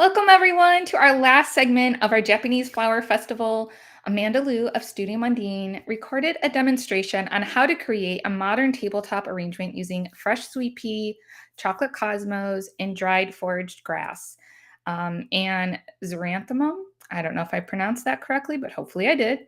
Welcome, everyone, to our last segment of our Japanese Flower Festival. Amanda Liu of Studio Mondine recorded a demonstration on how to create a modern tabletop arrangement using fresh sweet pea, chocolate cosmos, and dried foraged grass. And xeranthemum, I don't know if I pronounced that correctly, but hopefully I did.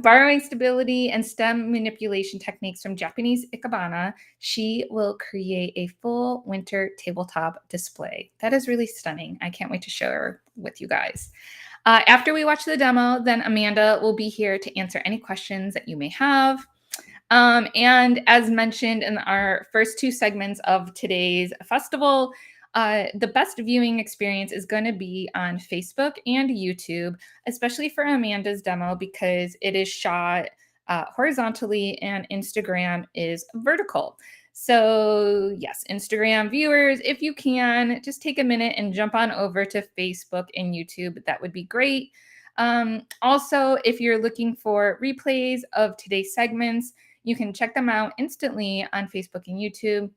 Borrowing stability and stem manipulation techniques from Japanese ikebana, she will create a full winter tabletop display. That is really stunning. I can't wait to share with you guys. After we watch the demo, then Amanda will be here to answer any questions that you may have. And as mentioned in our first two segments of today's festival, the best viewing experience is going to be on Facebook and YouTube, especially for Amanda's demo because it is shot horizontally and Instagram is vertical. So yes, Instagram viewers, if you can, just take a minute and jump on over to Facebook and YouTube. That would be great. Also, if you're looking for replays of today's segments, you can check them out instantly on Facebook and YouTube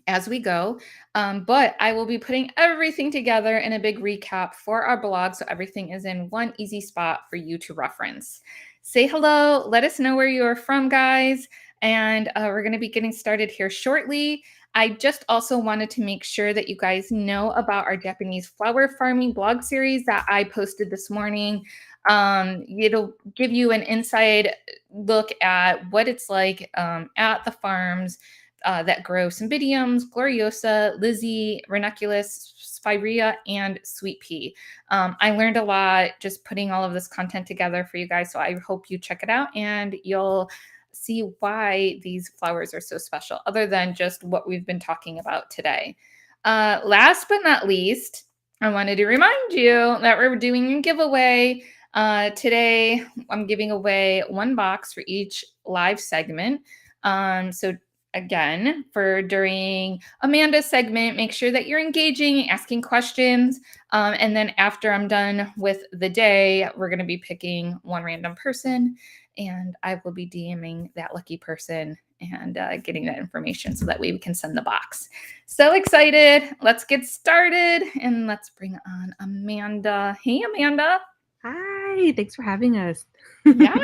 as we go. But I will be putting everything together in a big recap for our blog so everything is in one easy spot for you to reference. Say hello, let us know where you are from, guys. And we're going to be getting started here shortly. I just also wanted to make sure that you guys know about our Japanese flower farming blog series that I posted this morning. It'll give you an inside look at what it's like at the farms that grow cymbidiums, gloriosa, lizzie, ranunculus, spirea, and sweet pea. I learned a lot just putting all of this content together for you guys, so I hope you check it out and you'll see why these flowers are so special, other than just what we've been talking about today. Last but not least, I wanted to remind you that we're doing a giveaway. Today, I'm giving away one box for each live segment. So again, for during Amanda's segment, make sure that you're engaging, asking questions. And then after I'm done with the day, we're going to be picking one random person and I will be DMing that lucky person and getting that information so that way we can send the box. So excited. Let's get started and let's bring on Amanda. Hey, Amanda. Hi, thanks for having us. Yeah,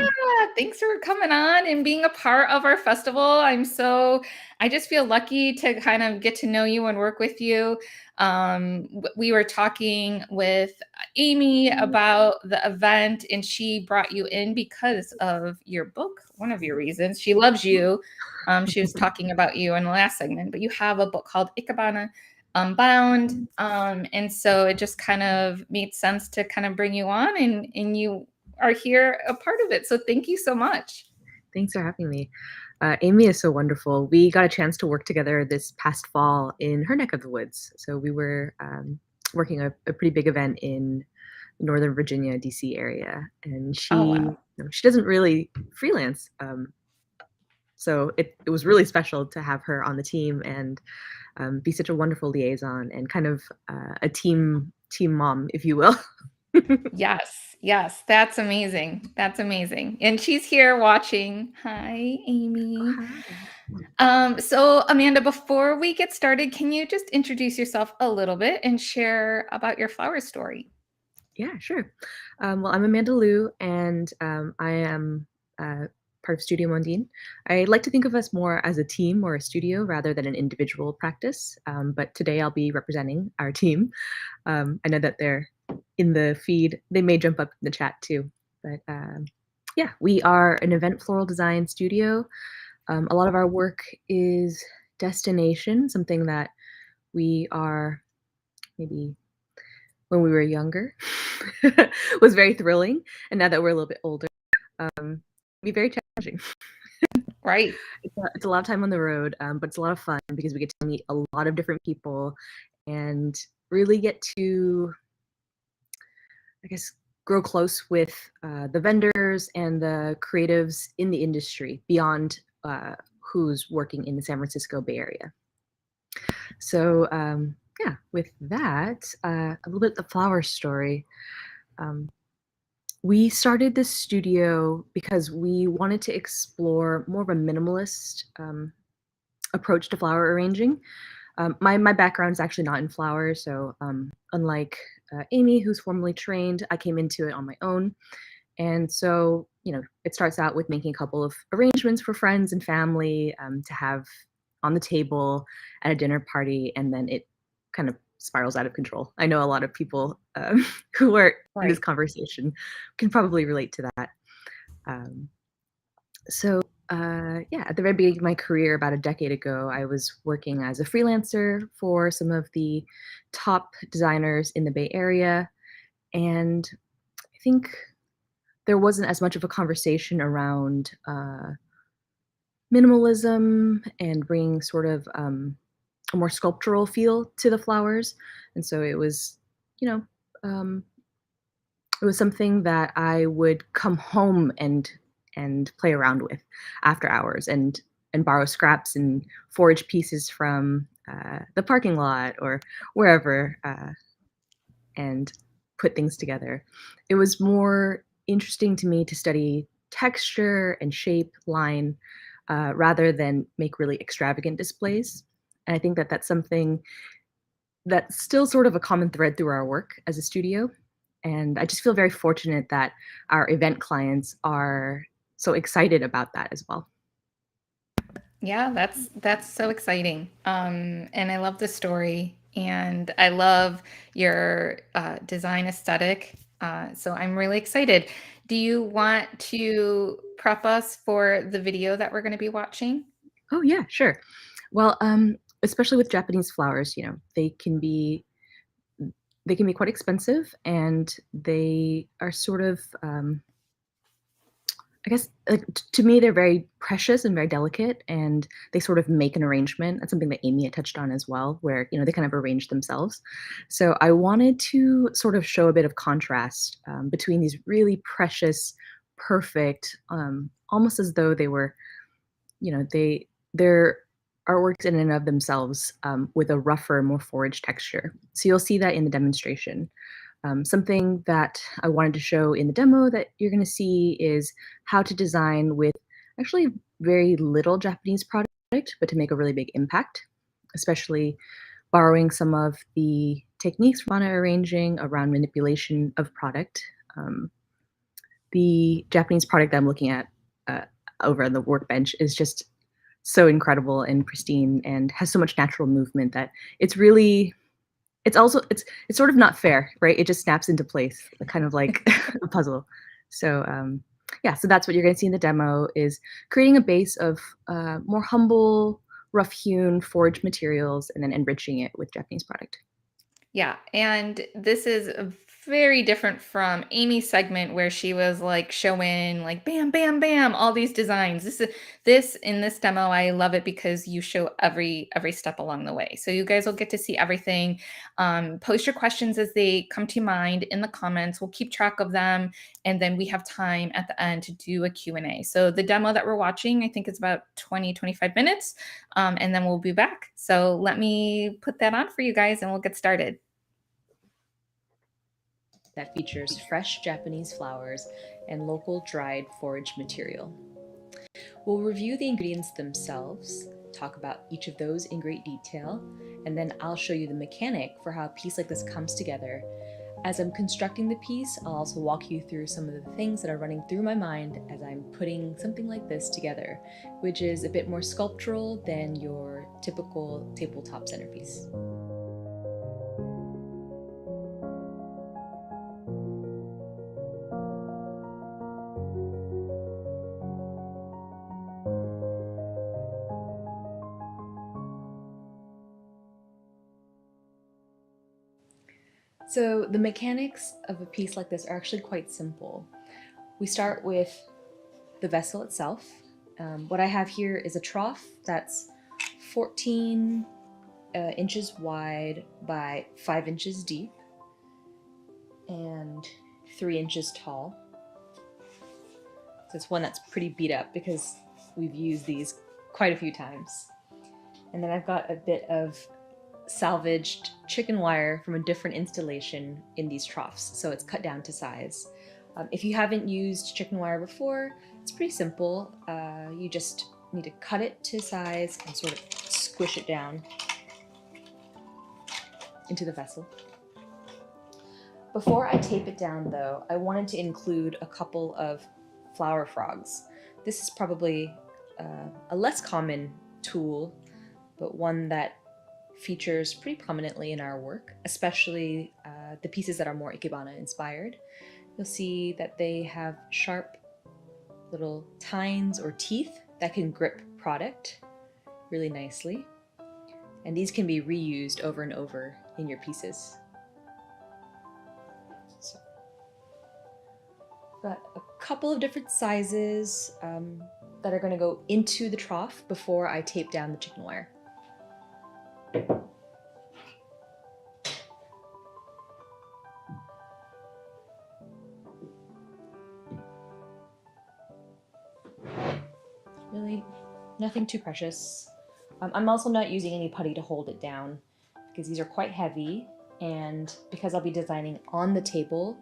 thanks for coming on and being a part of our festival. I just feel lucky to kind of get to know you and work with you. We were talking with Amy about the event, and she brought you in because of your book, one of your reasons. She loves you. She was talking about you in the last segment, but you have a book called Ikebana Bound. And so it just kind of made sense to kind of bring you on, and you are here a part of it. So thank you so much. Thanks for having me. Amy is so wonderful. We got a chance to work together this past fall in her neck of the woods. So we were working a pretty big event in Northern Virginia, DC area, and she doesn't really freelance. So it was really special to have her on the team and be such a wonderful liaison and kind of a team mom, if you will. Yes, that's amazing. That's amazing. And she's here watching. Hi, Amy. Hi. So Amanda, before we get started, can you just introduce yourself a little bit and share about your flower story? Yeah, sure. Well, I'm Amanda Liu, and I am part of Studio Mondine. I like to think of us more as a team or a studio rather than an individual practice. But today I'll be representing our team. I know that they're in the feed. They may jump up in the chat too. But yeah, we are an event floral design studio. A lot of our work is destination, something that we are maybe when we were younger was very thrilling, and now that we're a little bit older, be very challenging. Right. It's a lot of time on the road, but it's a lot of fun because we get to meet a lot of different people and really get to, I guess, grow close with the vendors and the creatives in the industry beyond who's working in the San Francisco Bay Area. So yeah, with that, a little bit of the flower story. We started this studio because we wanted to explore more of a minimalist approach to flower arranging. My background is actually not in flowers, so unlike Amy, who's formally trained, I came into it on my own. And so, it starts out with making a couple of arrangements for friends and family to have on the table at a dinner party, and then it kind of spirals out of control. I know a lot of people who are in this Right. conversation can probably relate to that. Um, so, yeah, at the very beginning of my career, about a decade ago, I was working as a freelancer for some of the top designers in the Bay Area. And I think there wasn't as much of a conversation around minimalism and bringing sort of a more sculptural feel to the flowers. And so you know, um, it was something that I would come home and play around with after hours and borrow scraps and forage pieces from the parking lot or wherever and put things together. It was more interesting to me to study texture and shape, line, rather than make really extravagant displays. And I think that that's something that's still sort of a common thread through our work as a studio. And I just feel very fortunate that our event clients are so excited about that as well. Yeah, that's so exciting. And I love the story, and I love your design aesthetic. So I'm really excited. Do you want to prep us for the video that we're going to be watching? Oh yeah, sure. Well, especially with Japanese flowers, they can be quite expensive, and they are sort of I guess, like, to me, they're very precious and very delicate, and they sort of make an arrangement. That's something that Amy had touched on as well, where, they kind of arrange themselves. So I wanted to sort of show a bit of contrast between these really precious, perfect, almost as though they were, they're artworks in and of themselves with a rougher, more foraged texture. So you'll see that in the demonstration. Something that I wanted to show in the demo that you're going to see is how to design with actually very little Japanese product, but to make a really big impact, especially borrowing some of the techniques from Mana arranging around manipulation of product. Um, the Japanese product that I'm looking at uh, over on the workbench is just so incredible and pristine and has so much natural movement that it's really it's sort of not fair, right? It just snaps into place, kind of like a puzzle. So yeah, so that's what you're going to see in the demo is creating a base of more humble, rough-hewn forged materials, and then enriching it with Japanese product. Yeah, and this is very different from Amy's segment where she was like showing like bam, bam, bam, all these designs. This in this demo, I love it because you show every step along the way. So you guys will get to see everything. Post your questions as they come to mind in the comments. We'll keep track of them, and then we have time at the end to do a Q&A. So the demo that we're watching, I think is about 20-25 minutes, and then we'll be back. So let me put that on for you guys, and we'll get started. That features fresh Japanese flowers and local dried forage material. We'll review the ingredients themselves, talk about each of those in great detail, and then I'll show you the mechanic for how a piece like this comes together. As I'm constructing the piece, I'll also walk you through some of the things that are running through my mind as I'm putting something like this together, which is a bit more sculptural than your typical tabletop centerpiece. So the mechanics of a piece like this are actually quite simple. We start with the vessel itself. What I have here is a trough that's 14 inches wide by 5 inches deep and 3 inches tall. So it's one that's pretty beat up because we've used these quite a few times. And then I've got a bit of salvaged chicken wire from a different installation in these troughs, so it's cut down to size. If you haven't used chicken wire before, it's pretty simple. You just need to cut it to size and sort of squish it down. into the vessel. Before I tape it down though, I wanted to include a couple of flower frogs. This is probably a less common tool, but one that features pretty prominently in our work, especially the pieces that are more ikebana inspired. You'll see that they have sharp little tines or teeth that can grip product really nicely. And these can be reused over and over in your pieces. So, got a couple of different sizes that are going to go into the trough before I tape down the chicken wire. Really, nothing too precious. I'm also not using any putty to hold it down because these are quite heavy, and because I'll be designing on the table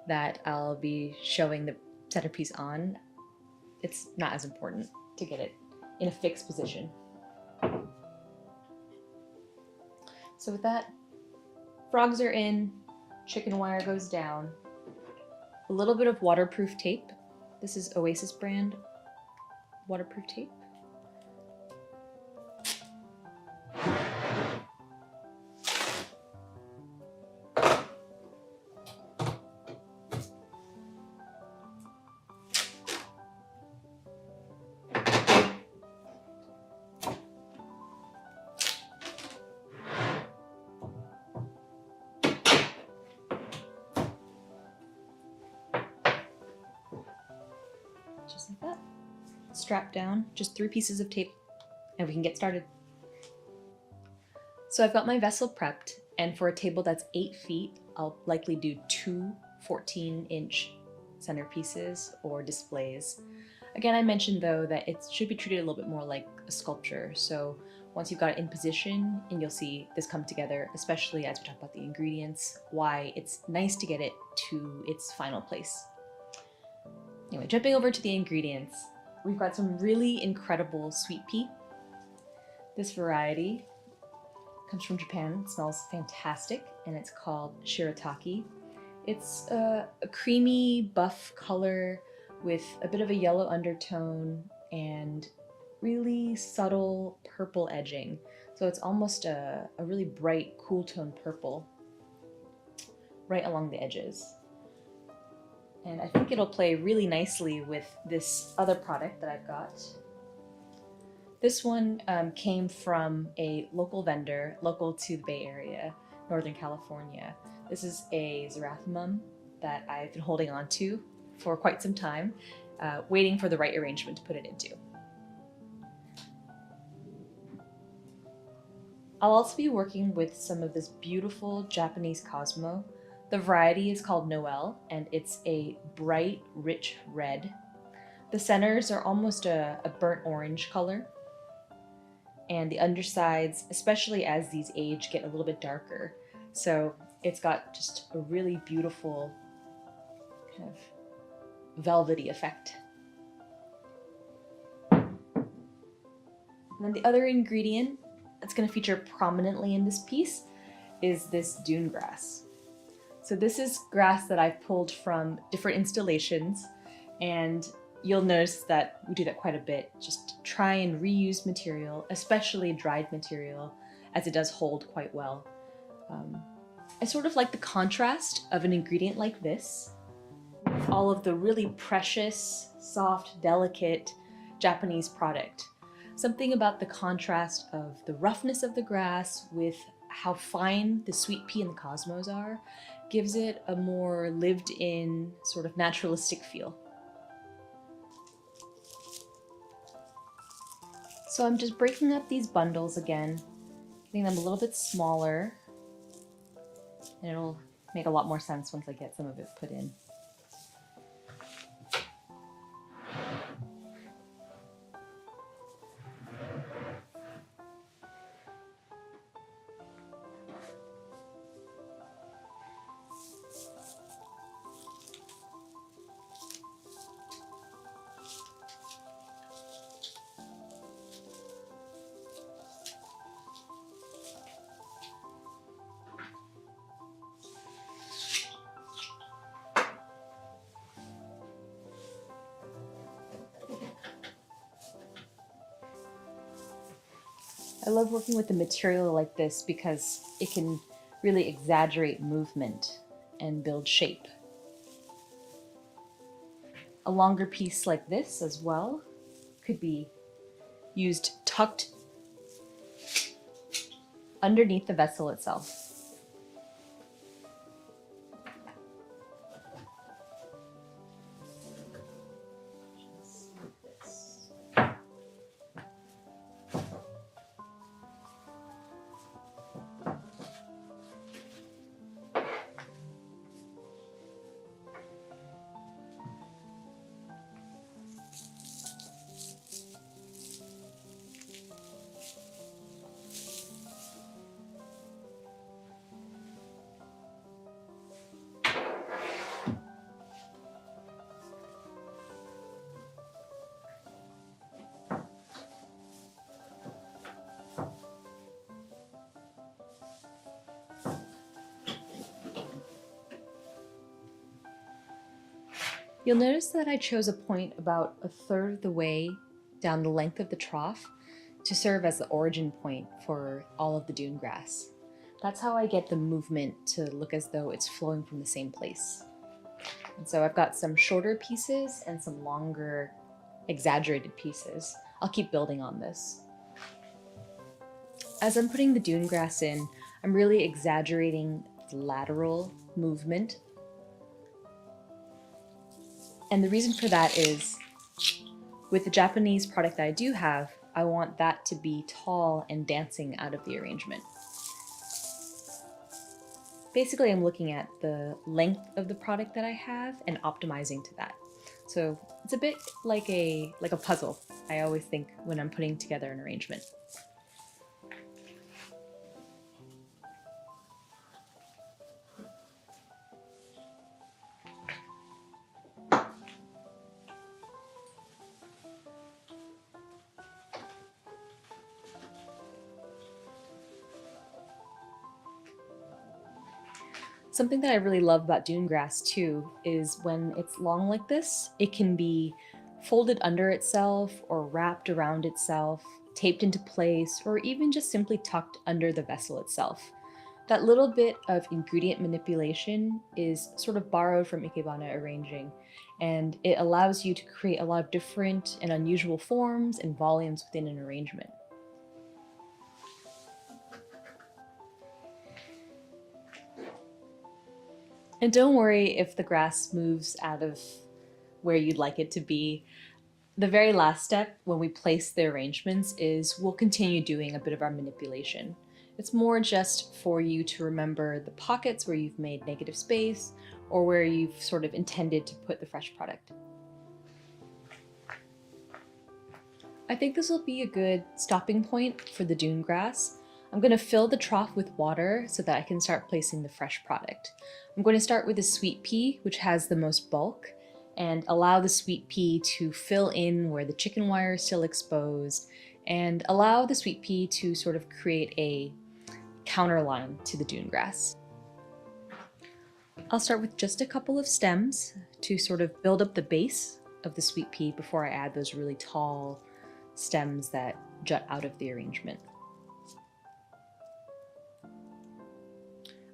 that I'll be showing the centerpiece on, it's not as important to get it in a fixed position. So with that, frogs are in, chicken wire goes down, a little bit of waterproof tape. This is Oasis brand waterproof tape. Just like that. Strap down, just 3 pieces of tape, and we can get started. So I've got my vessel prepped, and for a table that's 8 feet, I'll likely do 2 14-inch centerpieces or displays. Again, I mentioned though that it should be treated a little bit more like a sculpture, so once you've got it in position, and you'll see this come together, especially as we talk about the ingredients, why it's nice to get it to its final place. Anyway, jumping over to the ingredients, we've got some really incredible sweet pea. This variety comes from Japan. It smells fantastic, and it's called shirataki. It's a creamy buff color with a bit of a yellow undertone and really subtle purple edging. So it's almost a really bright, cool tone purple right along the edges. And I think it'll play really nicely with this other product that I've got. This one came from a local vendor, local to the Bay Area, Northern California. This is a xeranthemum that I've been holding on to for quite some time, waiting for the right arrangement to put it into. I'll also be working with some of this beautiful Japanese Cosmo. The variety is called Noel, and it's a bright, rich red. The centers are almost a burnt orange color, and the undersides, especially as these age, get a little bit darker. So it's got just a really beautiful kind of velvety effect. And then the other ingredient that's going to feature prominently in this piece is this dune grass. So this is grass that I've pulled from different installations, and you'll notice that we do that quite a bit, just try and reuse material, especially dried material, as it does hold quite well. I sort of like the contrast of an ingredient like this, with all of the really precious, soft, delicate Japanese product. Something about the contrast of the roughness of the grass with how fine the sweet pea and the cosmos are gives it a more lived-in, sort of naturalistic feel. So I'm just breaking up these bundles again, getting them a little bit smaller, and it'll make a lot more sense once I get some of it put in. I love working with a material like this because it can really exaggerate movement and build shape. A longer piece like this as well could be used tucked underneath the vessel itself. You'll notice that I chose a point about a third of the way down the length of the trough to serve as the origin point for all of the dune grass. That's how I get the movement to look as though it's flowing from the same place. And so I've got some shorter pieces and some longer, exaggerated pieces. I'll keep building on this. As I'm putting the dune grass in, I'm really exaggerating the lateral movement. And the reason for that is, with the Japanese product that I do have, I want that to be tall and dancing out of the arrangement. Basically, I'm looking at the length of the product that I have and optimizing to that. So it's a bit like a puzzle, I always think when I'm putting together an arrangement. Something that I really love about dune grass too is when it's long like this, it can be folded under itself or wrapped around itself, taped into place, or even just simply tucked under the vessel itself. That little bit of ingredient manipulation is sort of borrowed from ikebana arranging, and it allows you to create a lot of different and unusual forms and volumes within an arrangement. And don't worry if the grass moves out of where you'd like it to be. The very last step when we place the arrangements is we'll continue doing a bit of our manipulation. It's more just for you to remember the pockets where you've made negative space or where you've sort of intended to put the fresh product. I think this will be a good stopping point for the dune grass. I'm going to fill the trough with water so that I can start placing the fresh product. I'm going to start with the sweet pea, which has the most bulk, and allow the sweet pea to fill in where the chicken wire is still exposed, and allow the sweet pea to sort of create a counterline to the dune grass. I'll start with just a couple of stems to sort of build up the base of the sweet pea before I add those really tall stems that jut out of the arrangement.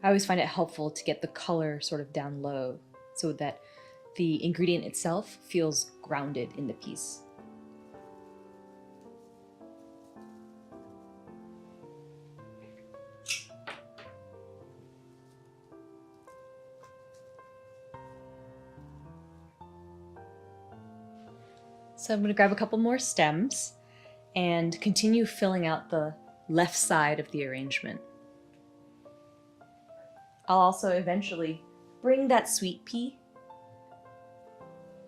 I always find it helpful to get the color sort of down low so that the ingredient itself feels grounded in the piece. So I'm going to grab a couple more stems and continue filling out the left side of the arrangement. I'll also eventually bring that sweet pea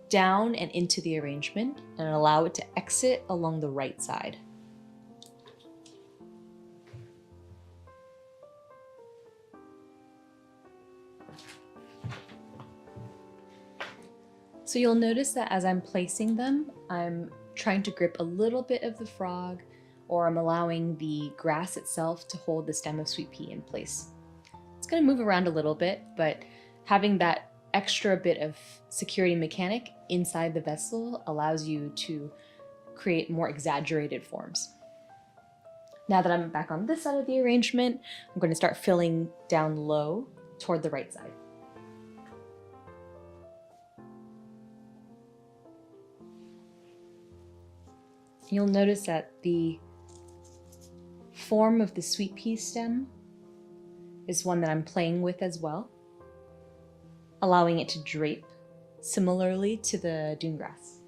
down and into the arrangement and allow it to exit along the right side. So you'll notice that as I'm placing them, I'm trying to grip a little bit of the frog, or I'm allowing the grass itself to hold the stem of sweet pea in place. It's going to move around a little bit, but having that extra bit of security mechanic inside the vessel allows you to create more exaggerated forms. Now that I'm back on this side of the arrangement, I'm going to start filling down low toward the right side. You'll notice that the form of the sweet pea stem is one that I'm playing with as well, allowing it to drape similarly to the dune grass.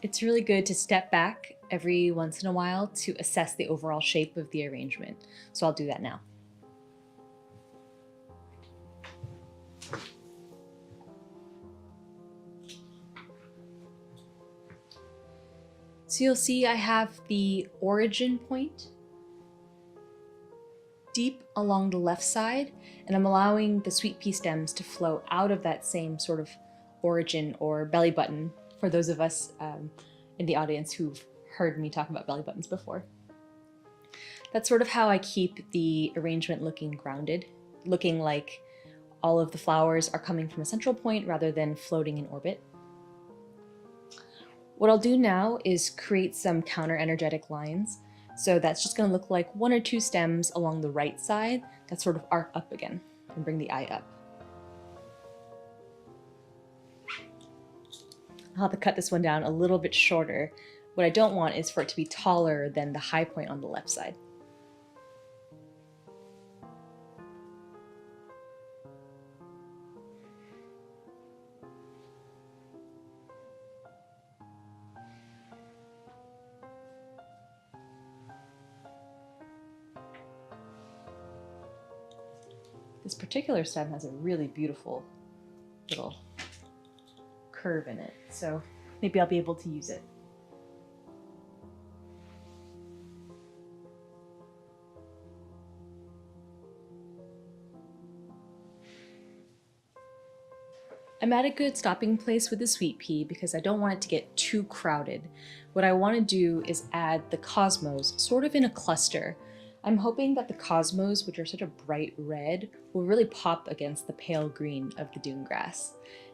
It's really good to step back every once in a while to assess the overall shape of the arrangement. So I'll do that now. So you'll see I have the origin point deep along the left side, and I'm allowing the sweet pea stems to flow out of that same sort of origin or belly button for those of us in the audience who've heard me talk about belly buttons before. That's sort of how I keep the arrangement looking grounded, looking like all of the flowers are coming from a central point rather than floating in orbit. What I'll do now is create some counter-energetic lines. So that's just going to look like 1 or 2 stems along the right side that sort of arc up again and bring the eye up. I'll have to cut this one down a little bit shorter. What I don't want is for it to be taller than the high point on the left side. This particular stem has a really beautiful little curve in it, so maybe I'll be able to use it. I'm at a good stopping place with the sweet pea because I don't want it to get too crowded. What I want to do is add the cosmos sort of in a cluster. I'm hoping that the cosmos, which are such a bright red, will really pop against the pale green of the dune grass.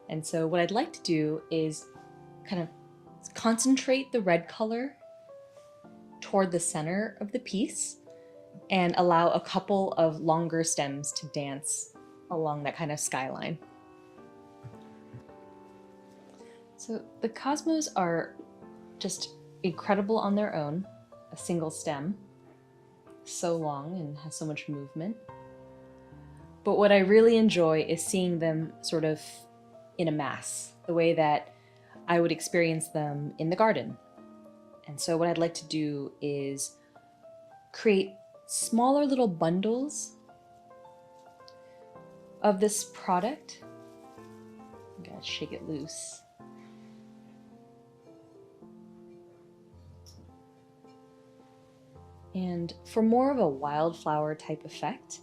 And so what I'd like to do is kind of concentrate the red color toward the center of the piece and allow a couple of longer stems to dance along that kind of skyline. So the cosmos are just incredible on their own, a single stem, so long and has so much movement. But what I really enjoy is seeing them sort of in a mass, the way that I would experience them in the garden. And so what I'd like to do is create smaller little bundles of this product. I'm gonna shake it loose. And for more of a wildflower type effect,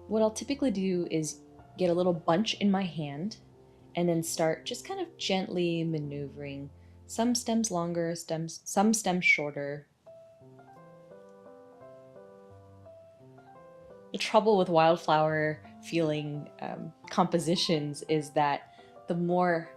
what I'll typically do is get a little bunch in my hand and then start just kind of gently maneuvering. Some stems longer, some stems shorter. The trouble with wildflower feeling compositions is that the more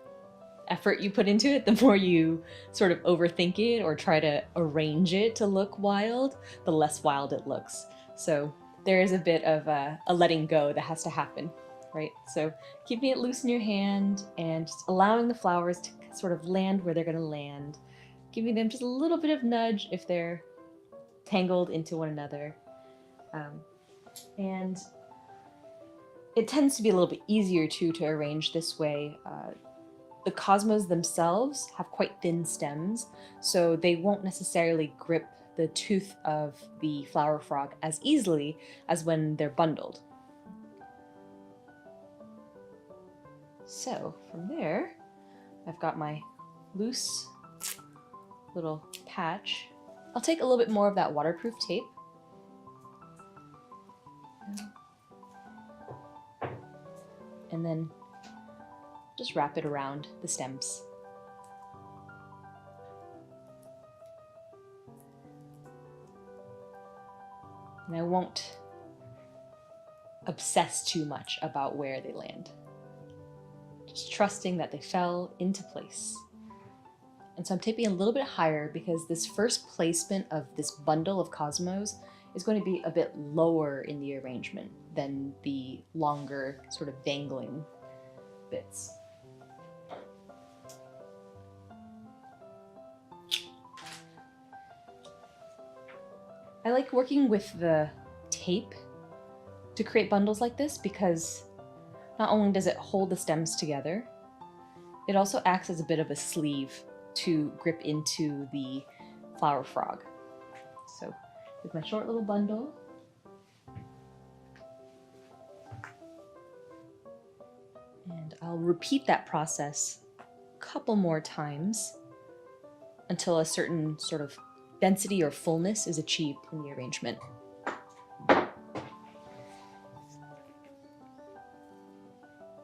effort you put into it, the more you sort of overthink it or try to arrange it to look wild, the less wild it looks. So there is a bit of a letting go that has to happen, right? So keeping it loose in your hand and just allowing the flowers to sort of land where they're going to land, giving them just a little bit of nudge if they're tangled into one another. And it tends to be a little bit easier too to arrange this way. The cosmos themselves have quite thin stems, so they won't necessarily grip the tooth of the flower frog as easily as when they're bundled. So from there, I've got my loose little patch. I'll take a little bit more of that waterproof tape. And then just wrap it around the stems. And I won't obsess too much about where they land. just trusting that they fell into place. And so I'm taping a little bit higher because this first placement of this bundle of cosmos is going to be a bit lower in the arrangement than the longer sort of dangling bits. I like working with the tape to create bundles like this because not only does it hold the stems together, it also acts as a bit of a sleeve to grip into the flower frog. So with my short little bundle, and I'll repeat that process a couple more times until a certain sort of density or fullness is achieved in the arrangement.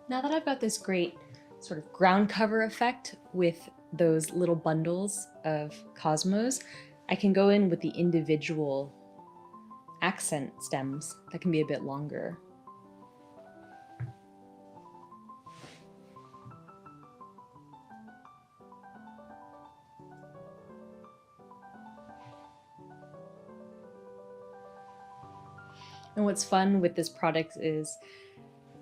Now that I've got this great sort of ground cover effect with those little bundles of cosmos, I can go in with the individual accent stems that can be a bit longer. And what's fun with this product is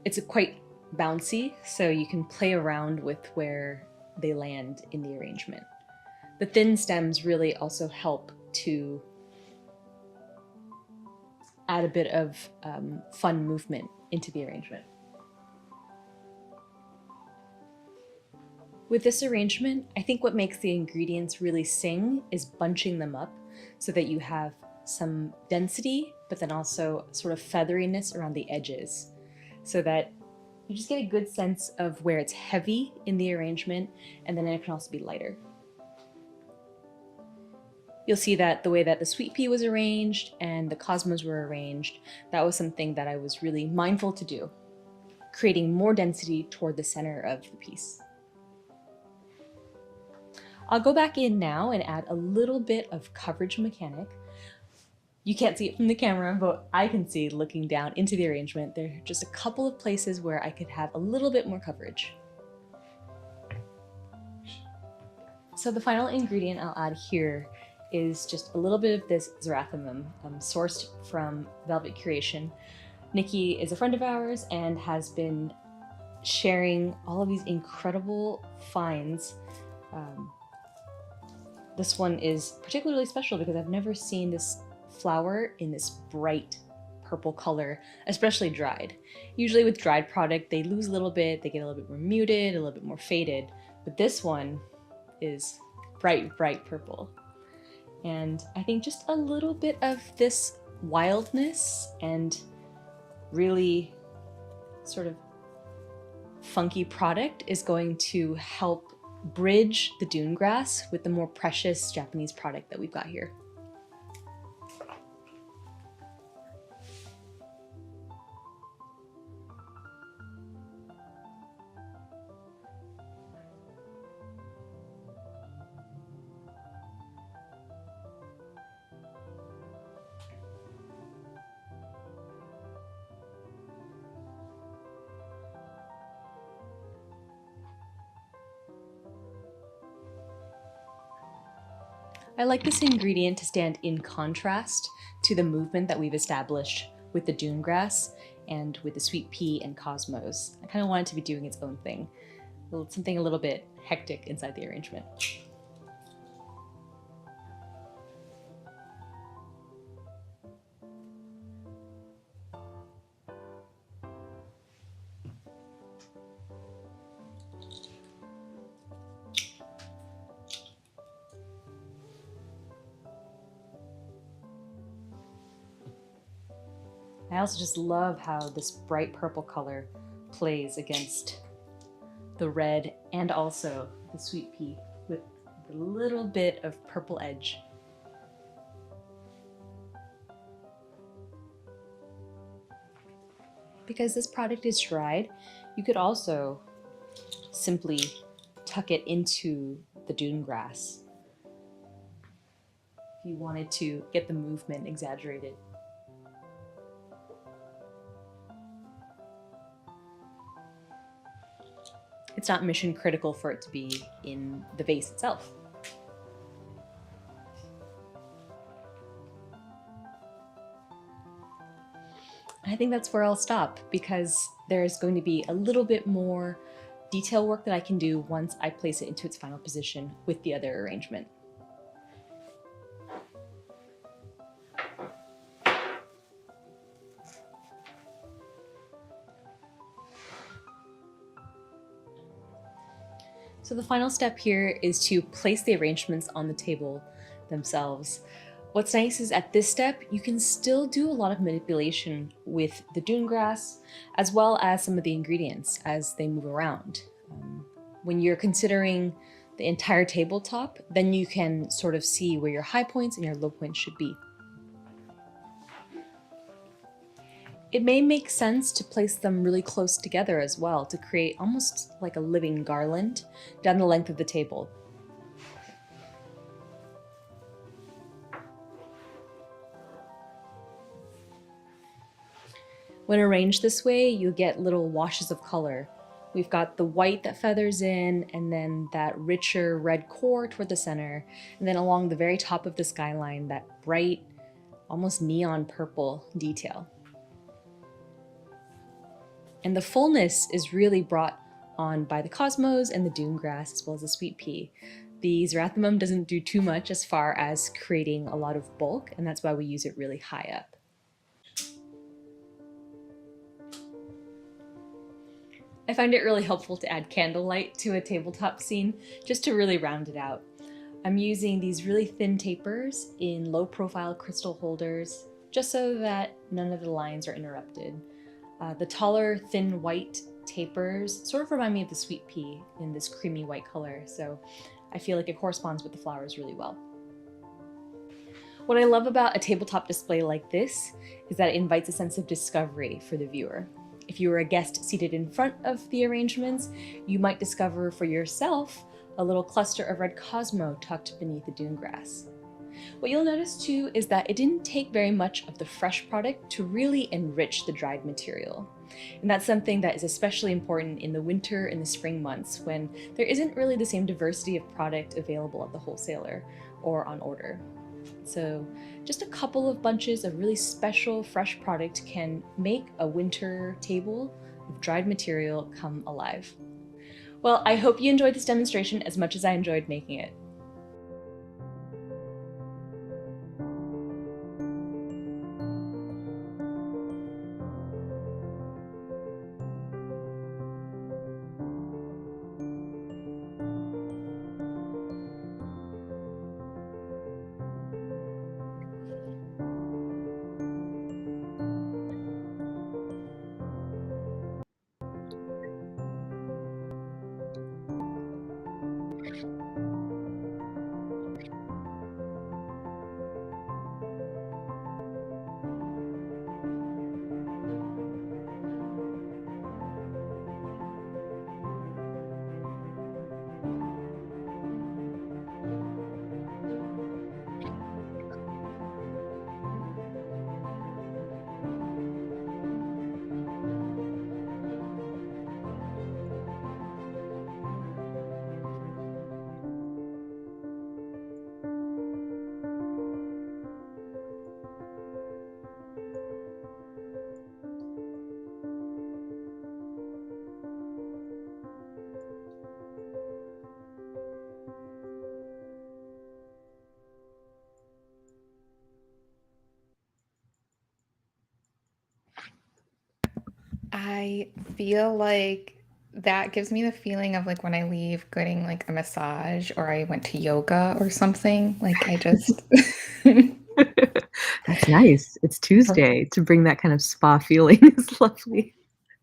it's quite bouncy, so you can play around with where they land in the arrangement. The thin stems really also help to add a bit of fun movement into the arrangement. With this arrangement, I think what makes the ingredients really sing is bunching them up so that you have some density, but then also sort of featheriness around the edges, so that you just get a good sense of where it's heavy in the arrangement, and then it can also be lighter. You'll see that the way that the sweet pea was arranged and the cosmos were arranged, that was something that I was really mindful to do, creating more density toward the center of the piece. I'll go back in now and add a little bit of coverage mechanic. You can't see it from the camera, but I can see looking down into the arrangement. There are just a couple of places where I could have a little bit more coverage. So the final ingredient I'll add here is just a little bit of this xeranthemum, sourced from Velvet Curation. Nikki is a friend of ours and has been sharing all of these incredible finds. This one is particularly special because I've never seen this flower in this bright purple color, especially dried. Usually with dried product, they lose a little bit, they get a little bit more muted, a little bit more faded, but this one is bright, bright purple. And I think just a little bit of this wildness and really sort of funky product is going to help bridge the dune grass with the more precious Japanese product that we've got here. I like this ingredient to stand in contrast to the movement that we've established with the dune grass and with the sweet pea and cosmos. I kind of want it to be doing its own thing, something a little bit hectic inside the arrangement. I also just love how this bright purple color plays against the red and also the sweet pea with a little bit of purple edge. Because this product is dried, you could also simply tuck it into the dune grass if you wanted to get the movement exaggerated. It's not mission critical for it to be in the vase itself. I think that's where I'll stop, because there's going to be a little bit more detail work that I can do once I place it into its final position with the other arrangement. So the final step here is to place the arrangements on the table themselves. What's nice is at this step, you can still do a lot of manipulation with the dune grass, as well as some of the ingredients as they move around. When you're considering the entire tabletop, then you can sort of see where your high points and your low points should be. It may make sense to place them really close together as well to create almost like a living garland down the length of the table. When arranged this way, you'll get little washes of color. We've got the white that feathers in, and then that richer red core toward the center, and then along the very top of the skyline, that bright, almost neon purple detail. And the fullness is really brought on by the cosmos and the dune grass, as well as the sweet pea. The xeranthemum doesn't do too much as far as creating a lot of bulk, and that's why we use it really high up. I find it really helpful to add candlelight to a tabletop scene, just to really round it out. I'm using these really thin tapers in low profile crystal holders, just so that none of the lines are interrupted. The taller, thin white tapers sort of remind me of the sweet pea in this creamy white color, so I feel like it corresponds with the flowers really well. What I love about a tabletop display like this is that it invites a sense of discovery for the viewer. If you were a guest seated in front of the arrangements, you might discover for yourself a little cluster of red cosmo tucked beneath the dune grass. What you'll notice too is that it didn't take very much of the fresh product to really enrich the dried material. And that's something that is especially important in the winter and the spring months, when there isn't really the same diversity of product available at the wholesaler or on order. So just a couple of bunches of really special fresh product can make a winter table of dried material come alive. Well, I hope you enjoyed this demonstration as much as I enjoyed making it. I feel like that gives me the feeling of like when I leave getting like a massage or I went to yoga or something. Like I just That's nice. It's Tuesday to bring that kind of spa feeling is lovely.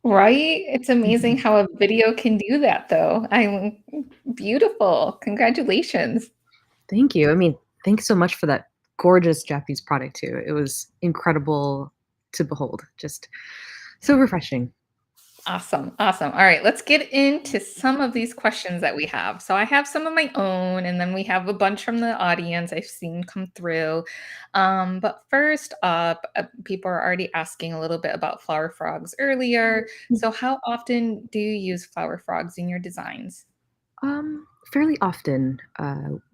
Right? It's amazing Mhm. how a video can do that though. I beautiful. Congratulations. Thank you. I mean, thanks so much for that gorgeous Japanese product too. It was incredible to behold. Just so refreshing. Awesome. Awesome. All right, let's get into some of these questions that we have. So I have some of my own, and then we have a bunch from the audience I've seen come through. But first up, people are already asking a little bit about flower frogs earlier. So how often do you use flower frogs in your designs? Fairly often.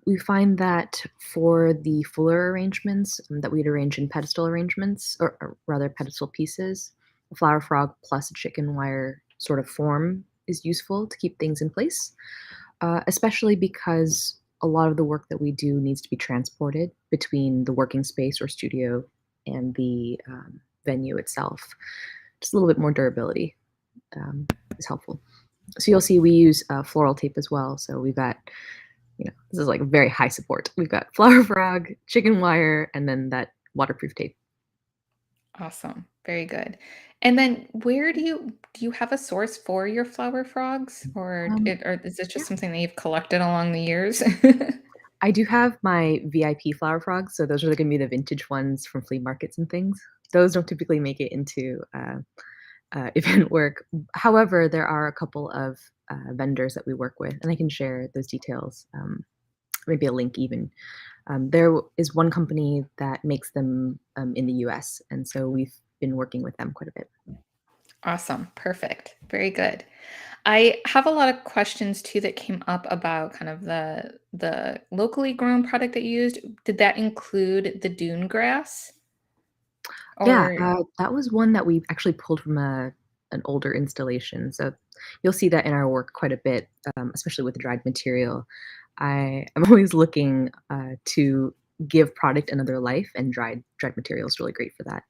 We find that for the fuller arrangements that we'd arrange in pedestal arrangements, or rather pedestal pieces, a flower frog plus a chicken wire sort of form is useful to keep things in place, especially because a lot of the work that we do needs to be transported between the working space or studio and the venue itself. Just a little bit more durability is helpful. So you'll see we use floral tape as well. So we've got, this is like very high support. We've got flower frog, chicken wire, and then that waterproof tape. Awesome. Very good. And then where do you have a source for your flower frogs, Um, or is this yeah, just something that you've collected along the years? I do have my VIP flower frogs. So those are going to be the vintage ones from flea markets and things. Those don't typically make it into event work. However, there are a couple of vendors that we work with, and I can share those details. Maybe a link even. There is one company that makes them in the US, and so we've been working with them quite a bit. Awesome. Perfect. Very good. I have a lot of questions too that came up about kind of the locally grown product that you used. Did that include the dune grass? Yeah, Or that was one that we actually pulled from an older installation. So you'll see that in our work quite a bit, especially with the dried material. I am always looking to give product another life, and dried material is really great for that.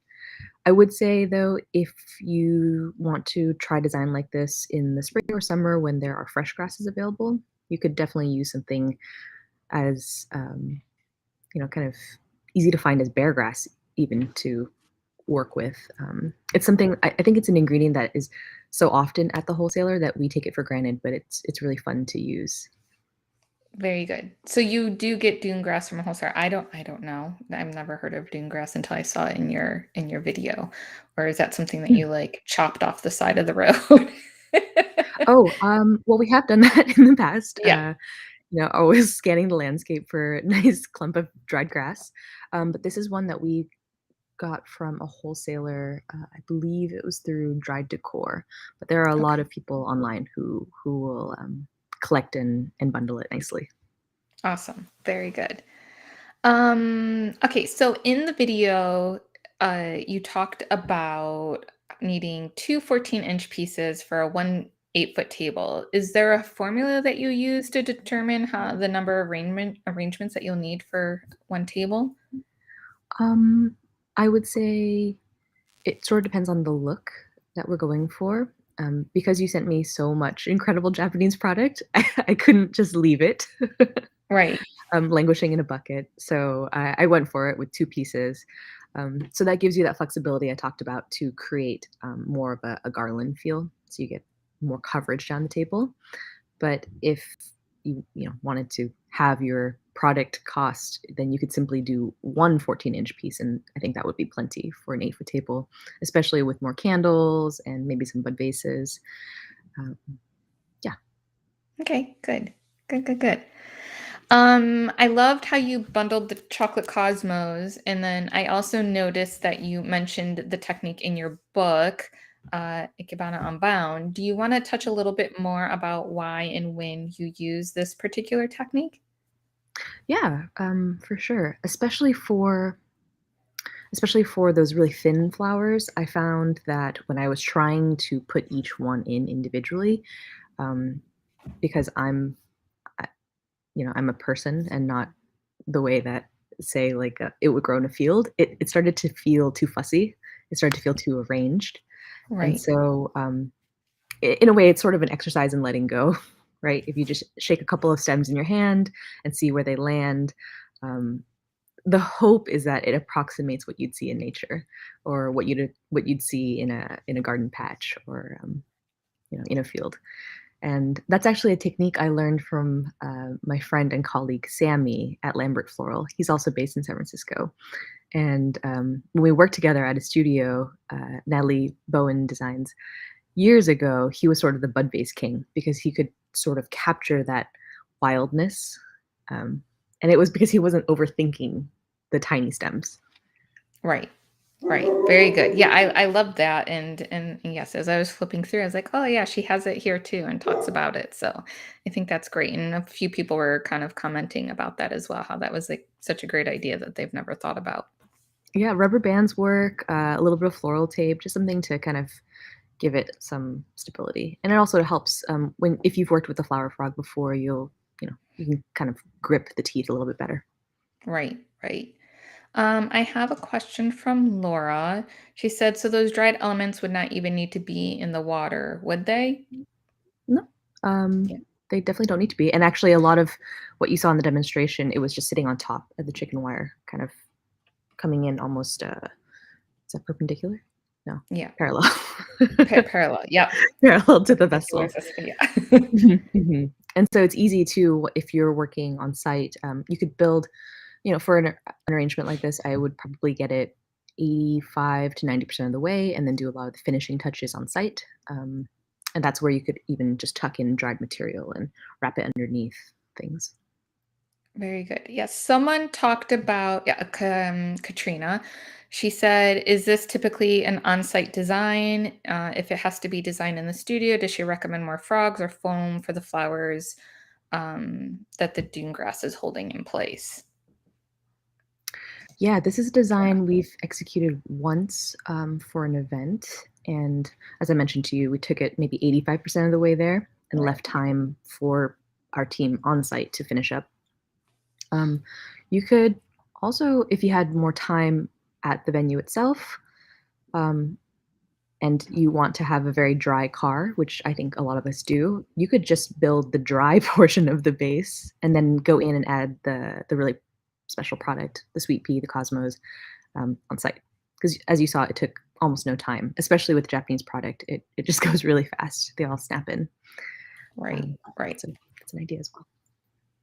I would say though, if you want to try design like this in the spring or summer when there are fresh grasses available, you could definitely use something as kind of easy to find as bear grass even to work with. It's something I think it's an ingredient that is so often at the wholesaler that we take it for granted, but it's really fun to use. very good. So you do get dune grass from a wholesaler. I don't know. I've never heard of dune grass until I saw it in your video. Or is that something that Hmm. you like chopped off the side of the road? Oh, well, we have done that in the past. Yeah. Always scanning the landscape for a nice clump of dried grass. But this is one that we got from a wholesaler. I believe it was through Dried Decor, but there are a lot Okay. of people online who will collect and bundle it nicely. Awesome. Very good. Okay, so in the video, you talked about needing two 14-inch pieces for a 1 8-foot table. Is there a formula that you use to determine how the number of arrangements that you'll need for one table? Um, I would say it sort of depends on the look that we're going for. Because you sent me so much incredible Japanese product, I couldn't just leave it Right. languishing in a bucket. So I went for it with two pieces. So that gives you that flexibility I talked about to create more of a garland feel. So you get more coverage down the table. But if you wanted to have your product cost, then you could simply do one 14-inch piece, and I think that would be plenty for an 8-foot table, especially with more candles and maybe some bud vases. Um, yeah. Okay, good. Good, good, good. I loved how you bundled the chocolate cosmos, and then I also noticed that you mentioned the technique in your book, Ikebana Unbound. Do you want to touch a little bit more about why and when you use this particular technique? Yeah, for sure. Especially for those really thin flowers, I found that when I was trying to put each one in individually, um, because I'm a person and not the way that, say, like, it would grow in a field. It started to feel too fussy. It started to feel too arranged, and Right. so, in a way, it's sort of an exercise in letting go, right? If you just shake a couple of stems in your hand and see where they land, um, the hope is that it approximates what you'd see in nature, or what you'd see in a garden patch, or in a field. And that's actually a technique I learned from my friend and colleague Sammy at Lambert Floral. He's also based in San Francisco. And when we worked together at a studio, Natalie Bowen Designs, years ago, he was sort of the bud vase king because he could sort of capture that wildness. And it was because he wasn't overthinking the tiny stems. Right. Right. Very good. Yeah, I love that. And yes, as I was flipping through, I was like, oh yeah, she has it here too and talks about it. So I think that's great. And a few people were kind of commenting about that as well, how that was like such a great idea that they've never thought about. Yeah, rubber bands work, a little bit of floral tape, just something to kind of give it some stability. And it also helps when if you've worked with the flower frog before, you can kind of grip the teeth a little bit better. Right, right. I have a question from Laura. She said, so those dried elements would not even need to be in the water, would they? No, Yeah. they definitely don't need to be. And actually, a lot of what you saw in the demonstration, it was just sitting on top of the chicken wire, kind of coming in almost. Is that perpendicular? No, Yeah. parallel. Parallel. Yep. Parallel to the Perpendicular vessel. system. Yeah. Mhm, mhm. And so it's easy to, if you're working on site, you could build, for an arrangement like this, I would probably get it 85 to 90% of the way and then do a lot of the finishing touches on site. And that's where you could even just tuck in dried material and wrap it underneath things. Very good. Yes, someone talked about, yeah, Katrina. She said, "Is this typically an on-site design? If it has to be designed in the studio, does she recommend more frogs or foam for the flowers that the dune grass is holding in place?" Yeah, this is a design we've executed once for an event. And as I mentioned to you, we took it maybe 85% of the way there and Right. left time for our team on site to finish up. Um, you could also, if you had more time at the venue itself, um, and you want to have a very dry car, which I think a lot of us do, you could just build the dry portion of the base and then go in and add the really special product, the sweet pea, the cosmos, on site. Because as you saw, it took almost no time, especially with Japanese product. It just goes really fast. They all snap in. Right, Um, right. that's an idea as well.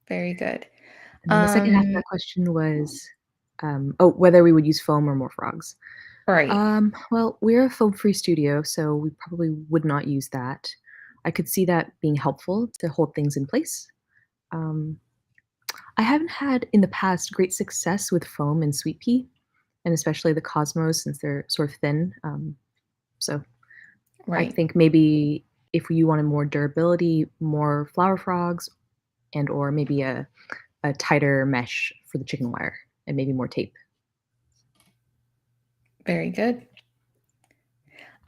Very good. And then the second half of that question was, whether we would use foam or more frogs. Right. Well, we're a foam-free studio, so we probably would not use that. I could see that being helpful to hold things in place. Um, I haven't had in the past great success with foam and sweet pea, and especially the cosmos since they're sort of thin. So I Right. think maybe if you wanted more durability, more flower frogs, and or maybe a tighter mesh for the chicken wire, and maybe more tape. Very good.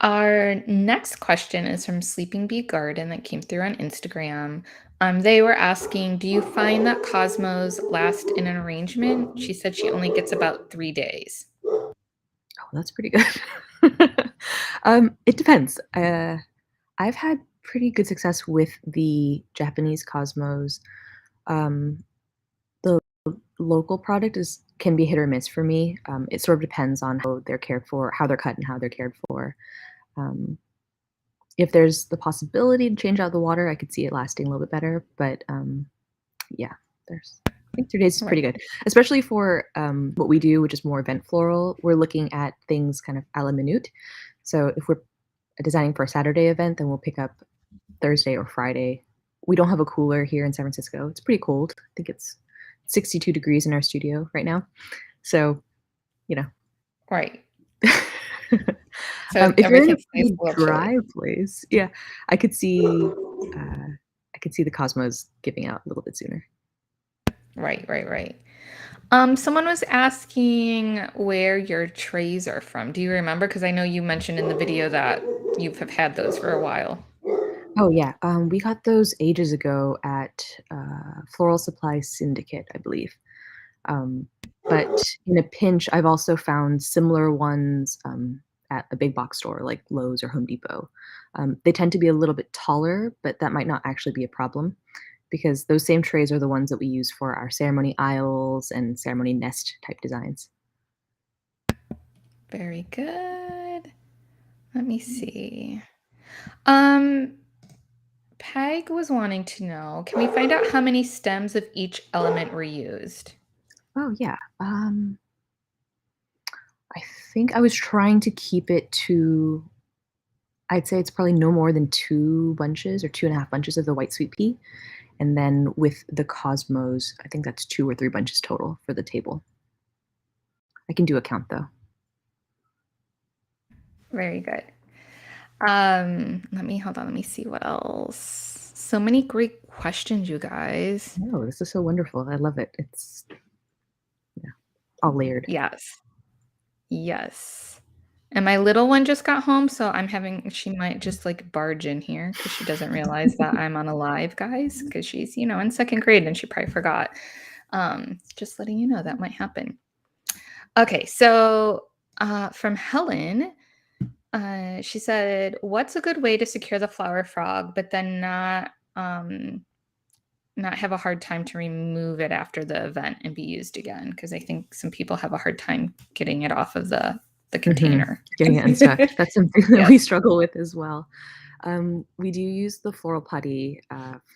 Our next question is from Sleeping Bee Garden that came through on Instagram. They were asking, do you find that cosmos last in an arrangement? She said she only gets about 3 days. Oh, that's pretty good. It depends. I've had pretty good success with the Japanese cosmos. Um, the local product is can be hit or miss for me. It sort of depends on how they're cared for, how they're cut, and how they're cared for. Um, if there's the possibility to change out the water, I could see it lasting a little bit better. But yeah, I think 3 days is pretty Right. good, especially for what we do, which is more event floral. We're looking at things kind of a la minute. So if we're designing for a Saturday event, then we'll pick up Thursday or Friday. We don't have a cooler here in San Francisco. It's pretty cold. I think it's 62 degrees in our studio right now. So, you know. Right. So If you're in a everything stays pretty a little chilly. dry place, yeah, I could see I could see the cosmos giving out a little bit sooner. Right, right, right. Someone was asking where your trays are from. Do you remember? Because I know you mentioned in the video that you have had those for a while. Oh yeah, we got those ages ago at Floral Supply Syndicate, I believe. Um, but in a pinch, I've also found similar ones at a big box store like Lowe's or Home Depot. They tend to be a little bit taller, but that might not actually be a problem because those same trays are the ones that we use for our ceremony aisles and ceremony nest type designs. Very good. Let me see. Um, Peg was wanting to know, can we find out how many stems of each element were used? Oh yeah. I think I was trying to keep it to I'd say it's probably no more than 2 bunches or 2.5 bunches of the white sweet pea, and then with the cosmos, I think that's 2 or 3 bunches total for the table. I can do a count, though. Very good. Hold on, let me see what else. So many great questions, you guys. Oh, this is so wonderful. I love it. It's, yeah, all layered. Yes. Yes. And my little one just got home, so she might just like barge in here because she doesn't realize that I'm on a live, guys, because she's, in 2nd grade and she probably forgot. Just letting you know that might happen. Okay, so from Helen, she said, "What's a good way to secure the flower frog, but then not have a hard time to remove it after the event and be used again?" Because I think some people have a hard time getting it off of the container. Getting it unstuck. That's something that Yes. we struggle with as well. We do use the floral putty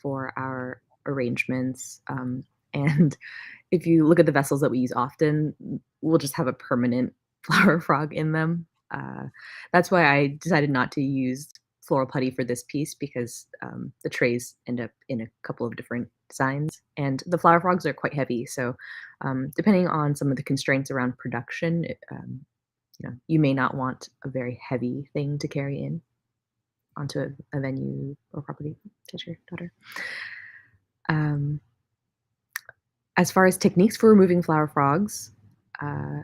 for our arrangements, and if you look at the vessels that we use often, we'll just have a permanent flower frog in them. That's why I decided not to use floral putty for this piece because the trays end up in a couple of different designs, and the flower frogs are quite heavy. So, depending on some of the constraints around production, you may not want a very heavy thing to carry in onto a venue or property, such your daughter. As far as techniques for removing flower frogs, uh,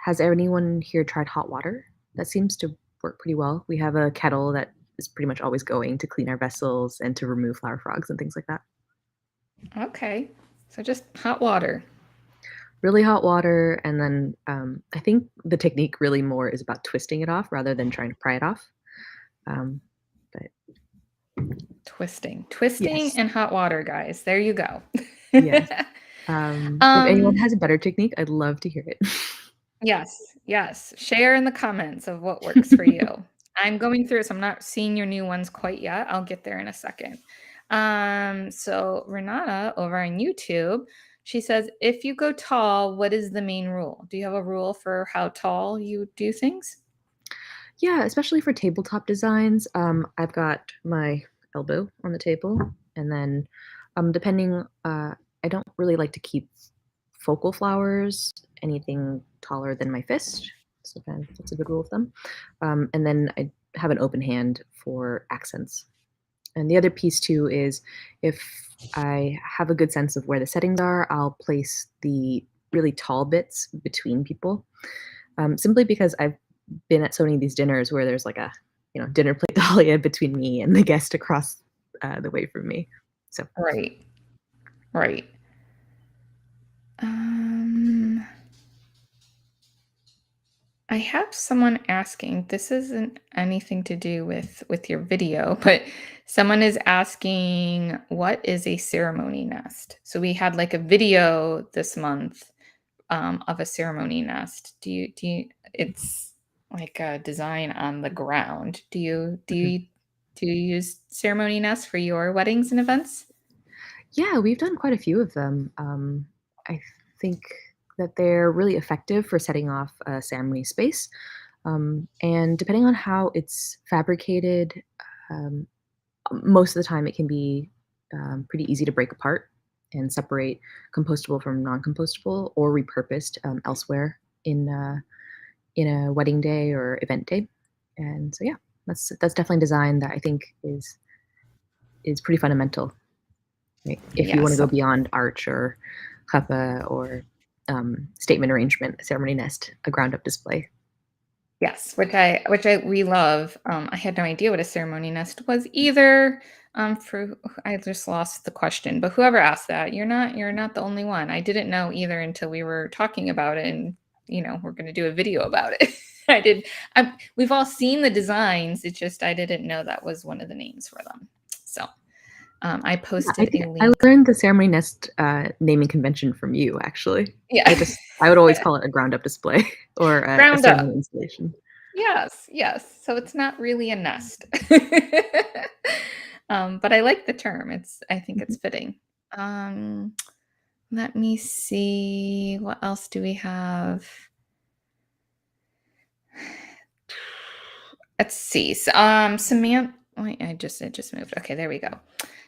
has anyone here tried hot water? That seems to work pretty well. We have a kettle that is pretty much always going to clean our vessels and to remove flower frogs and things like that. Okay. So just hot water. Really hot water, and then I think the technique really more is about twisting it off rather than trying to pry it off. But Twisting yes, and hot water, guys. There you go. yes. If anyone has a better technique, I'd love to hear it. Yes. Share in the comments of what works for you. I'm going through it, so I'm not seeing your new ones quite yet. I'll get there in a second. So Renata over on YouTube, she says, if you go tall, what is the main rule? Do you have a rule for how tall you do things? Yeah, especially for tabletop designs. I've got my elbow on the table, and then depending, I don't really like to keep focal flowers anything taller than my fist. So that's a good rule of thumb. And then I have an open hand for accents. And the other piece too is if I have a good sense of where the settings are, I'll place the really tall bits between people. Simply because I've been at so many of these dinners where there's like a dinner plate dahlia between me and the guest across the way from me. So Right. I have someone asking, this isn't anything to do with your video, but someone is asking, what is a ceremony nest? So we had like a video this month of a ceremony nest. It's like a design on the ground. mhm. Do you use ceremony nests for your weddings and events? Yeah, we've done quite a few of them. I think that they're really effective for setting off a ceremony space. And depending on how it's fabricated, um, most of the time it can be pretty easy to break apart and separate compostable from non-compostable or repurposed elsewhere in a wedding day or event day. And so yeah, that's definitely design that I think is pretty fundamental. Right? If you want to Yes. go beyond arch or chuppah or statement arrangement, ceremony nest, a ground up display. Yes, we love. I had no idea what a ceremony nest was either. For I just lost the question, but whoever asked that, you're not the only one. I didn't know either until we were talking about it, and we're going to do a video about it. I did. We've all seen the designs. It's just I didn't know that was one of the names for them. So I Yeah, I posted think a I link. learned the ceremony nest naming convention from you. Actually, Yeah, I would always call it a ground up display or a ground up. ceremony installation. Yes. So it's not really a nest. But I like the term. I think Mhm. it's fitting. Um, Let me see. What else do we have? Let's see. Samantha, wait, it just moved. Okay, there we go.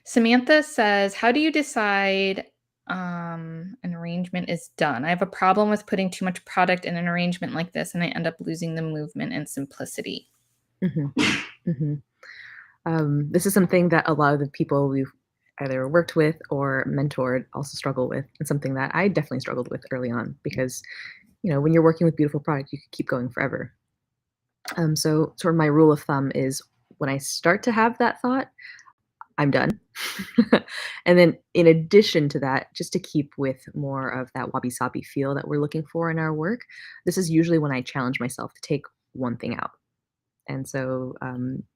Samantha says, "How do you decide an arrangement is done? I have a problem with putting too much product in an arrangement like this, and I end up losing the movement and simplicity." Hmm. Hmm. This is something that a lot of the people we've either worked with or mentored also struggle with, and something that I definitely struggled with early on because, when you're working with beautiful product, you could keep going forever. So sort of my rule of thumb is when I start to have that thought, I'm done. And then in addition to that, just to keep with more of that wabi-sabi feel that we're looking for in our work, this is usually when I challenge myself to take one thing out. And so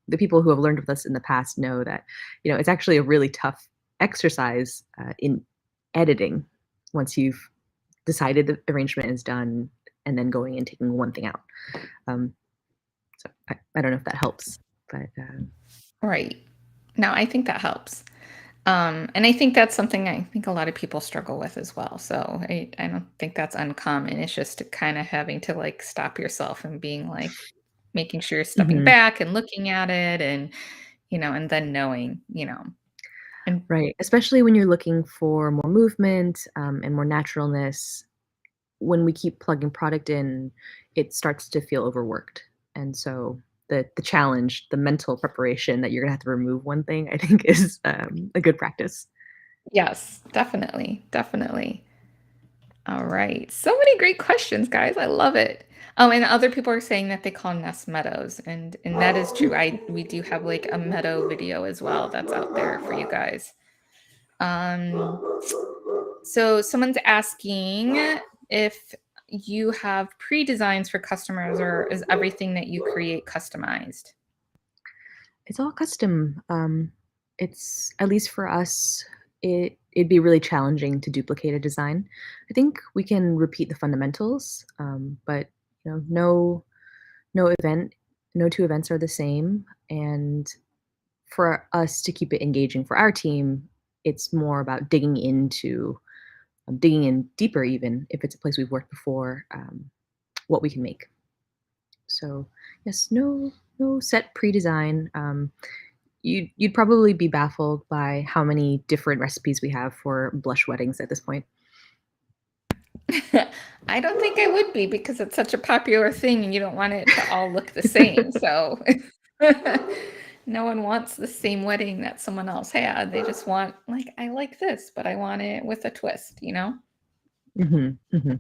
the people who have learned with us in the past know that, it's actually a really tough exercise in editing once you've decided the arrangement is done and then going and taking one thing out. Um, so I don't know if that helps, but Right. No, I think that helps. And I think that's something I think a lot of people struggle with as well. So I don't think that's uncommon. It's just kind of having to like stop yourself and being like making sure you're stepping mhm, back and looking at it and and then knowing, and right. Especially when you're looking for more movement and more naturalness, when we keep plugging product in, it starts to feel overworked. And so the challenge, the mental preparation that you're gonna have to remove one thing, I think is a good practice. yes, definitely, definitely. All right. So many great questions, guys. I love it. Oh, and other people are saying that they call nests meadows, and that is true. We do have like a meadow video as well that's out there for you guys. Um, so someone's asking if you have pre-designs for customers or is everything that you create customized? It's all custom. It's at least for us, it'd be really challenging to duplicate a design. I think we can repeat the fundamentals, but no no event, no two events are the same. And for us to keep it engaging for our team, it's more about digging in deeper, even if it's a place we've worked before, what we can make. So yes, no set pre-design. You'd probably be baffled by how many different recipes we have for blush weddings at this point. I don't think I would be because it's such a popular thing and you don't want it to all look the same. So no one wants the same wedding that someone else had. They just want like I like this, but I want it with a twist. Hmm. Hmm.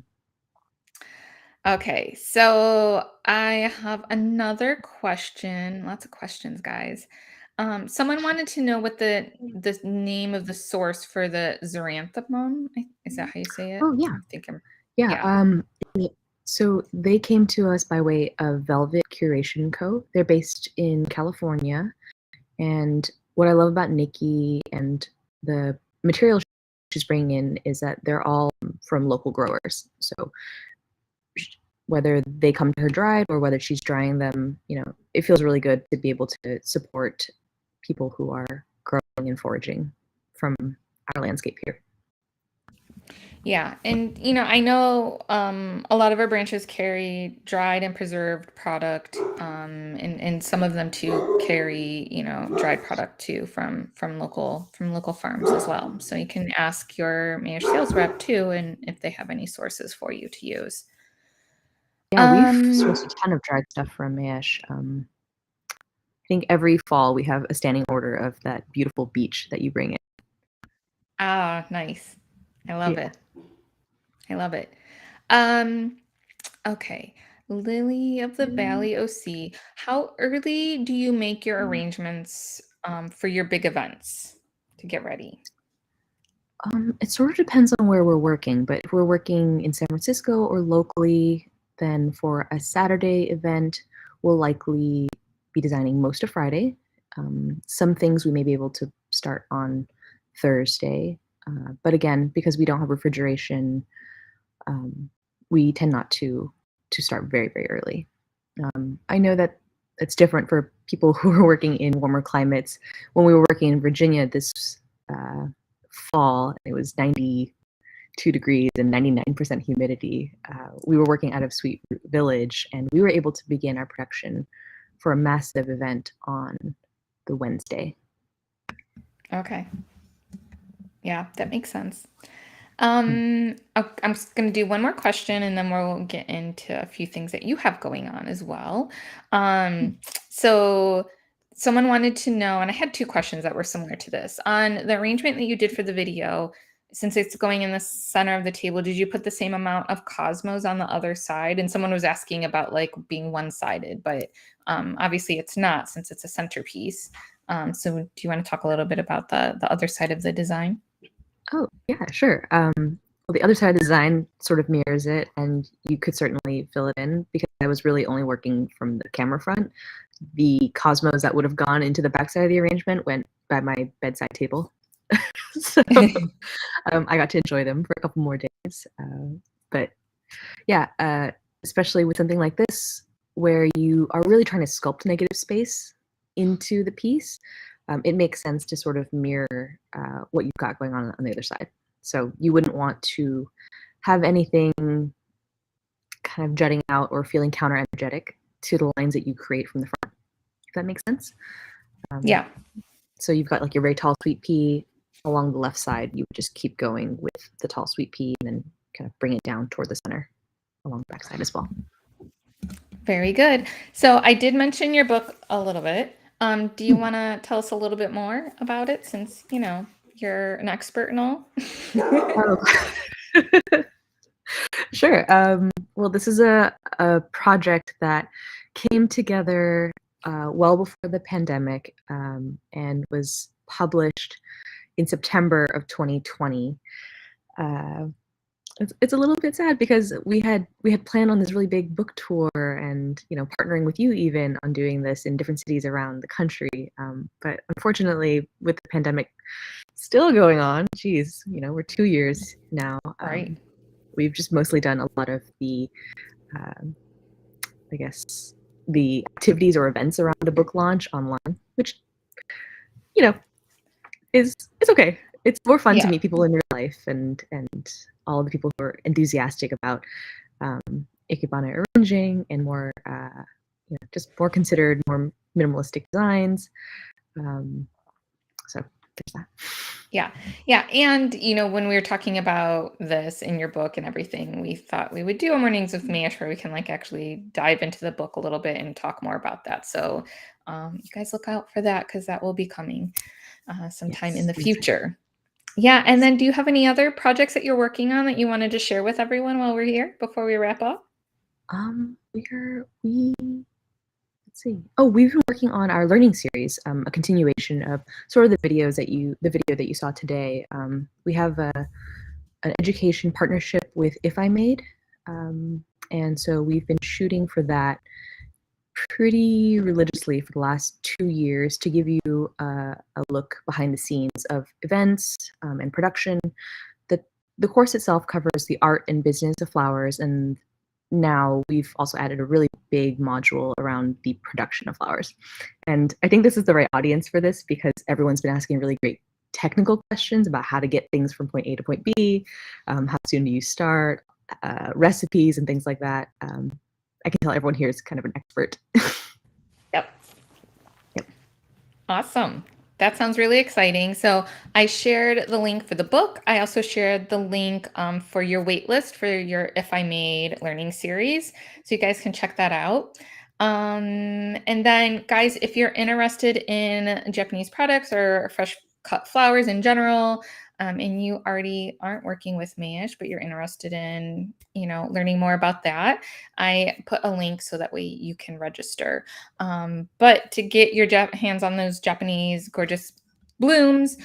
Okay, so I have another question. Lots of questions, guys. Someone wanted to know what the name of the source for the xeranthemum. Is that how you say it? Oh yeah, I think I'm. yeah. Yeah. So they came to us by way of Velvet Curation Co. They're based in California, and what I love about Nikki and the material she's bringing in is that they're all from local growers. So whether they come to her dried or whether she's drying them, it feels really good to be able to support people who are growing and foraging from our landscape here. Yeah, and I know a lot of our branches carry dried and preserved product, and some of them too carry dried product too from local farms as well. So you can ask your mayor's sales rep too, and if they have any sources for you to use. Yeah, we've Um, sourced a ton of dried stuff from Mayesh. I think every fall we have a standing order of that beautiful beach that you bring in. nice. I love Yeah. it. I love it. Um, Okay. Lily of the Valley OC, how early do you make your arrangements for your big events to get ready? It sort of depends on where we're working, but if we're working in San Francisco or locally, then for a Saturday event, we'll likely be designing most of Friday. Some things we may be able to start on Thursday, but again, because we don't have refrigeration, um, we tend not to start very very early. I know that it's different for people who are working in warmer climates. When we were working in Virginia this uh, fall, it was 92 degrees and 99% humidity. We were working out of Sweet Village, and we were able to begin our production for a massive event on the Wednesday. Okay. Yeah, that makes sense. I'm just going to do one more question and then we'll get into a few things that you have going on as well. So someone wanted to know, and I had two questions that were similar to this. On the arrangement that you did for the video, since it's going in the center of the table, did you put the same amount of cosmos on the other side? And someone was asking about like being one-sided, but obviously it's not since it's a centerpiece. So do you want to talk a little bit about the other side of the design? Oh, yeah, sure. Well, the other side of the design sort of mirrors it, and you could certainly fill it in because I was really only working from the camera front. The cosmos that would have gone into the backside of the arrangement went by my bedside table. So I got to enjoy them for a couple more days. But yeah, especially with something like this, where you are really trying to sculpt negative space into the piece, it makes sense to sort of mirror what you've got going on the other side. So you wouldn't want to have anything kind of jutting out or feeling counter-energetic to the lines that you create from the front, if that makes sense. Yeah. So you've got like your very tall sweet pea along the left side. You would just keep going with the tall sweet pea and then kind of bring it down toward the center along the back side as well. Very good. So I did mention your book a little bit. Do you want to tell us a little bit more about it since, you know, you're an expert and all? Oh. Sure. Well, this is a project that came together well before the pandemic and was published in September of 2020. It's a little bit sad because we had planned on this really big book tour and, you know, partnering with you even on doing this in different cities around the country. But unfortunately, with the pandemic still going on, geez, you know, we're 2 years now. Right. We've just mostly done a lot of the, I guess, the activities or events around a book launch online, which, you know, it's okay. It's more fun to meet people in real life and all the people who are enthusiastic about ikebana arranging and more, you know, just more considered, more minimalistic designs. So there's that. Yeah. Yeah. And, you know, when we were talking about this in your book and everything, we thought we would do a Mornings with Mash where we can like actually dive into the book a little bit and talk more about that. So you guys look out for that because that will be coming sometime in the future. Yeah. And then do you have any other projects that you're working on that you wanted to share with everyone while we're here before we wrap up? Let's see. Oh, we've been working on our learning series, a continuation of sort of the video that you saw today. We have an education partnership with If I Made, and so we've been shooting for that pretty religiously for the last 2 years to give you a look behind the scenes of events and production. The course itself covers the art and business of flowers, and now we've also added a really big module around the production of flowers. And I think this is the right audience for this because everyone's been asking really great technical questions about how to get things from point A to point B, how soon do you start, recipes and things like that. I can tell everyone here is kind of an expert. Yep. Awesome. That sounds really exciting. So I shared the link for the book. I also shared the link for your waitlist for your If I Made learning series. So you guys can check that out. And then guys, if you're interested in Japanese products or fresh cut flowers in general, and you already aren't working with Mayish, but you're interested in, you know, learning more about that, I put a link so that way you can register. But to get your hands on those Japanese gorgeous blooms,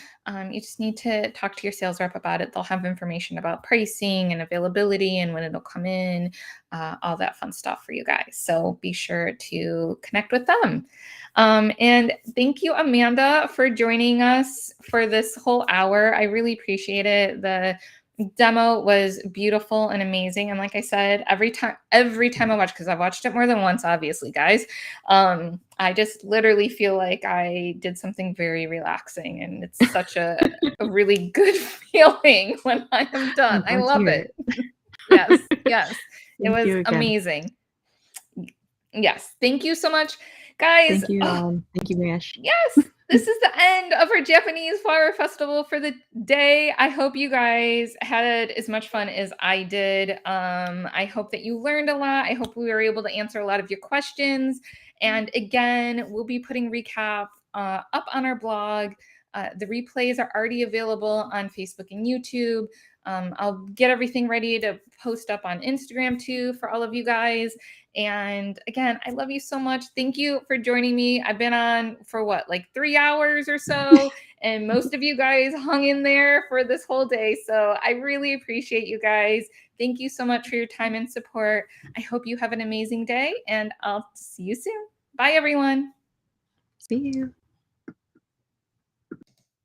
you just need to talk to your sales rep about it. They'll have information about pricing and availability and when it'll come in, all that fun stuff for you guys. So be sure to connect with them. And thank you, Amanda, for joining us for this whole hour. I really appreciate it. The demo was beautiful and amazing. And like I said, every time I watch, because I've watched it more than once, obviously, guys, I just literally feel like I did something very relaxing. And it's such a really good feeling when I am done. I love it. Yes. It was amazing. Yes. Thank you so much. Guys, Thank you, thank you, Mash. yes, this is the end of our Japanese Flower Festival for the day. I hope you guys had as much fun as I did. I hope that you learned a lot. I hope we were able to answer a lot of your questions. And again, we'll be putting recap up on our blog. The replays are already available on Facebook and YouTube. I'll get everything ready to post up on Instagram too for all of you guys. And again, I love you so much. Thank you for joining me. I've been on for what, like 3 hours or so, and most of you guys hung in there for this whole day. So I really appreciate you guys. Thank you so much for your time and support. I hope you have an amazing day, and I'll see you soon. Bye, everyone. See you.